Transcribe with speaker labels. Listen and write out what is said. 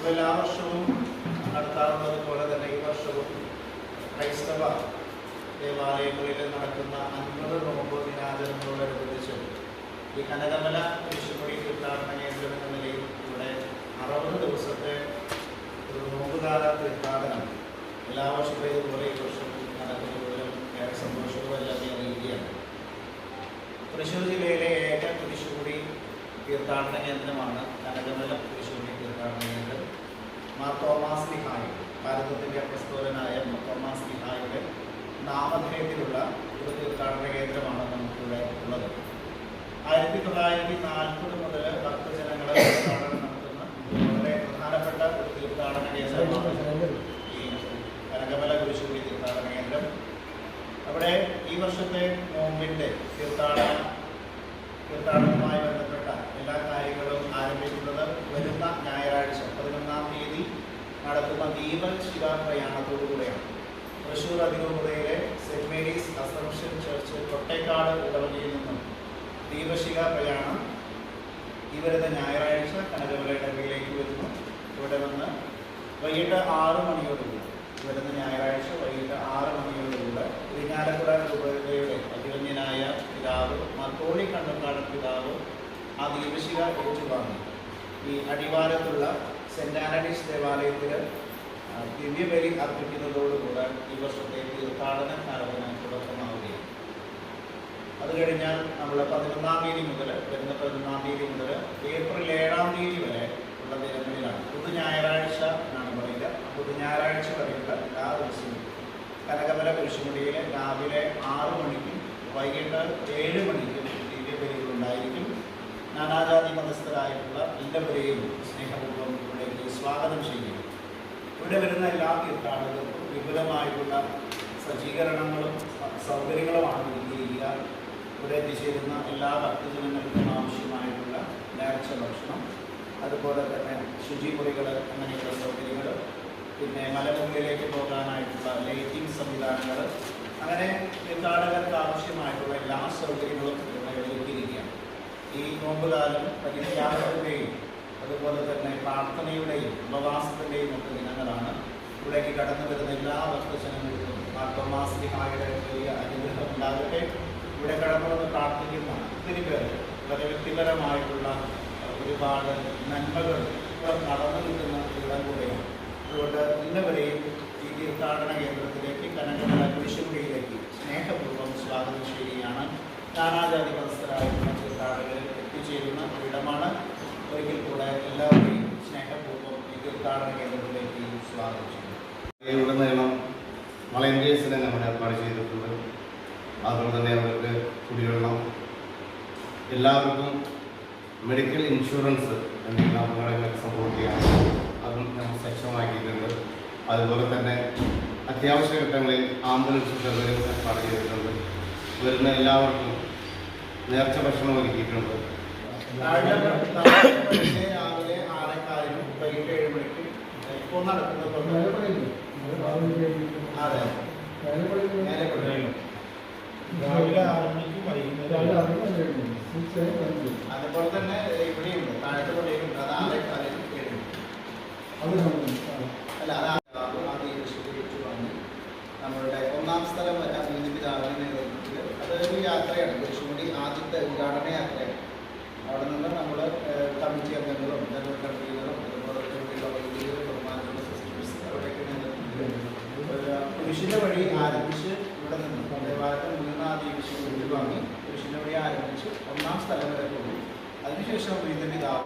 Speaker 1: എല്ലാ വർഷവും നടത്താറുള്ളത് പോലെ തന്നെ ഈ വർഷവും ക്രൈസ്തവ ദേവാലയങ്ങളിൽ നടക്കുന്ന 50 നോമ്പ് ദിനാചരണങ്ങളോടനുബന്ധിച്ച് ഈ കനകമല കുരിശുപടി തീർത്ഥാടന കേന്ദ്രം എന്ന നിലയിൽ ഇവിടെ 60 ദിവസത്തെ ഒരു നോമ്പുകാല തീർത്ഥാടനം എല്ലാ വർഷത്തെയും ഇതുപോലെ ഈ വർഷം നടക്കുന്നതിലും ഏറെ സന്തോഷവും എല്ലാം അറിയുകയാണ്. തൃശ്ശൂർ ജില്ലയിലെ ഏക കുരിശുപടി തീർത്ഥാടന കേന്ദ്രമാണ് കനകമല കുരിശുപടി തീർത്ഥാടന കേന്ദ്രം. മാർ തോമാസ് ലിഹായി, ഭാരതത്തിൻ്റെ അപ്പസ്തോലനായ തോമാസ് ലിഹായുടെ നാമധേയത്തിലുള്ള ഒരു തീർത്ഥാടന കേന്ദ്രമാണ് നമുക്കിവിടെ ഉള്ളത്. 1940 മുതൽ ഭക്തജനങ്ങളെ തീർത്ഥാടനം നടത്തുന്ന വളരെ പ്രധാനപ്പെട്ട ഒരു തീർത്ഥാടന കേന്ദ്രമാണ് ഈ കനകമല കുരിശുപടി തീർത്ഥാടന കേന്ദ്രം. അവിടെ ഈ വർഷത്തെ നോമ്പിൻ്റെ തീർത്ഥാടനവുമായി ബന്ധപ്പെട്ട എല്ലാ കാര്യങ്ങളും ആരംഭിക്കുന്നത് വരുന്ന ഞായറാഴ്ച 11-ാം തീയതി നടത്തുന്ന ദീപശിഖ പ്രയാണത്തോടുകൂടെയാണ്. തൃശ്ശൂർ അതിരൂപതയിലെ Saint Mary's Assumption church Kottekkad ഇടവകയിൽ നിന്നും ദീപശിഖ പ്രയാണം ഈ വരുന്ന ഞായറാഴ്ച കനകമല ഇടവകയിലേക്ക് വരുന്നു. ഇവിടെ വന്ന് വൈകിട്ട് 6 മണിയോടുകൂടി വരുന്ന ഞായറാഴ്ച വൈകിട്ട് 6 മണിയോടുകൂടെ ഇരിങ്ങാലക്കുട രൂപതയുടെ അഭിമന്യനായ പിതാവ് മർക്കോളി കണ്ണുകാടൻ പിതാവ് ആ ദീപശിഖ ഏറ്റുവാങ്ങി ഈ അടിവാരത്തുള്ള സെന്റ് ആന്റണീസ് ദേവാലയത്തിൽ ദിവ്യബലി അർപ്പിക്കുന്നതോടുകൂടെ ഈ വർഷത്തെ തീർത്ഥാടന കാലത്തിന് തുടക്കമാവുകയാണ്. അത് കഴിഞ്ഞാൽ നമ്മൾ 11-ാം തീയതി മുതൽ വരുന്ന 11-ാം തീയതി മുതൽ ഏപ്രിൽ 7-ാം തീയതി വരെ ഉള്ള ദിനങ്ങളിലാണ് പുതു ഞായറാഴ്ച എന്നാണ് പറയുക. പുതു ഞായറാഴ്ച വരെയുള്ള എല്ലാ ദിവസവും കനകമല കുരിശുപടിയിൽ രാവിലെ 6 മണിക്കും വൈകിട്ട് 7 മണിക്കും ദിവ്യബലികളുണ്ടായിരിക്കും. നാനാജാതി മതസ്ഥരായിട്ടുള്ള എല്ലാവരെയും സ്നേഹപൂർവ്വം ഇവിടേക്ക് സ്വാഗതം ചെയ്യും. ഇവിടെ വരുന്ന എല്ലാ തീർത്ഥാടകർക്കും വിപുലമായിട്ടുള്ള സജ്ജീകരണങ്ങളും സൗകര്യങ്ങളുമാണ് ഒരുക്കിയിരിക്കുക. ഇവിടെ എത്തിച്ചേരുന്ന എല്ലാ ഭക്തജനങ്ങൾക്കും ആവശ്യമായിട്ടുള്ള നേർച്ച ഭക്ഷണം, അതുപോലെ തന്നെ ശുചിമുറികൾ, അങ്ങനെയുള്ള സൗകര്യങ്ങൾ, പിന്നെ മലമുകളിലേക്ക് പോകാനായിട്ടുള്ള ലൈറ്റിംഗ് സംവിധാനങ്ങൾ, അങ്ങനെ തീർത്ഥാടകർക്ക് ആവശ്യമായിട്ടുള്ള എല്ലാ സൗകര്യങ്ങളും ഇവിടെ ഒരുക്കിയിരിക്കുകയാണ്. ഈ നോമ്പുകാലം പരിത്യാഗത്തിൻ്റെയും അതുപോലെ തന്നെ പ്രാർത്ഥനയുടെയും ഉപവാസത്തിൻ്റെയും ഒക്കെ ദിനങ്ങളാണ്. ഇവിടേക്ക് കടന്നു വരുന്ന എല്ലാ ഭക്തജനങ്ങൾക്കും മാർ തോമാസ് ലിഹായുടെ വലിയ അനുഗ്രഹം ഉണ്ടാകട്ടെ. ഇവിടെ കടന്നു വന്ന് പ്രാർത്ഥിക്കുന്ന ഒത്തിരി പേർ വളരെ വ്യക്തിപരമായിട്ടുള്ള ഒരുപാട് നന്മകൾ ഇവിടെ നടന്നു കിട്ടുന്ന ഇടം കൂടെയാണ്. അതുകൊണ്ട് ഇന്നവരെയും ഈ തീർത്ഥാടന കേന്ദ്രത്തിലേക്ക് കനകമല കുരിശുപടിയിലേക്ക് സ്നേഹപൂർവ്വം സ്വാഗതം ചെയ്യുകയാണ്. നാനാജാതി മതസ്ഥരായിട്ടുള്ള തീർത്ഥാടകർ എത്തിച്ചേരുന്ന ഇടമാണ്. ഒരിക്കൽ കൂടെ എല്ലാവരെയും സ്നേഹപൂർവ്വം ഈ തീർത്ഥാടന കേന്ദ്രത്തിലേക്ക് സ്വാഗതം ചെയ്യുന്നു.
Speaker 2: ഉടനീളം വളണ്ടിയേഴ്സിനെ നമ്മൾ ഏർപ്പാട് ചെയ്തിട്ടുണ്ട്. അതുപോലെ തന്നെ അവർക്ക് കുടിവെള്ളം, എല്ലാവർക്കും മെഡിക്കൽ ഇൻഷുറൻസ് എന്തെങ്കിലും അപകടങ്ങളൊക്കെ സംഭവിക്കുകയാണ്, അതും നമ്മൾ സജ്ജമാക്കിയിട്ടുണ്ട്. അതുപോലെ തന്നെ അത്യാവശ്യ ഘട്ടങ്ങളിൽ ആംബുലൻസ് സൗകര്യം ഏർപ്പാട് ചെയ്തിട്ടുണ്ട്. വരുന്ന എല്ലാവർക്കും നേർച്ച ഭക്ഷണം ഒരുക്കിയിട്ടുണ്ട്.
Speaker 1: രാവിലെ 6:15 വൈകിട്ട് 7 മണിക്കും ഇപ്പോൾ നടക്കുന്നത് അതെ രാവിലെ 6 മണിക്കും വൈകുന്നേരം അതുപോലെ തന്നെ ഇവിടെയുണ്ട്, താഴത്തെ പള്ളിയിലുണ്ട്. അത് 6:15 അല്ല അത് വിശദീകരിച്ചു വന്ന് നമ്മളുടെ 1-ാം സ്ഥലം വരെ അഭിനന്ദിപ്പിതാവിൻ്റെ നേതൃത്വത്തിൽ അതൊരു യാത്രയാണ്. കുരിശുപടി ആദ്യത്തെ ഉദ്ഘാടന യാത്രയാണ്. അവിടെ നിന്ന് നമ്മൾ കമ്മിറ്റി അംഗങ്ങളും ജനറൽ കൺവീനറും അതുപോലെ തന്നെയുള്ള വൈദികരും ബഹുമാനമുള്ള സിസ്റ്റേഴ്സ് അവരുടെയൊക്കെ നേതൃത്വത്തിൽ കുരിശിൻ്റെ വഴി ആരംഭിച്ച് ഇവിടെ നിന്ന് ദേവാലയത്തിൽ 3-ാം ദീപശിഖ വാങ്ങി കുരിശിൻ്റെ വഴി ആരംഭിച്ച് 1-ാം സ്ഥലം വരെ പോകും. അതിനുശേഷം വീണ്ടും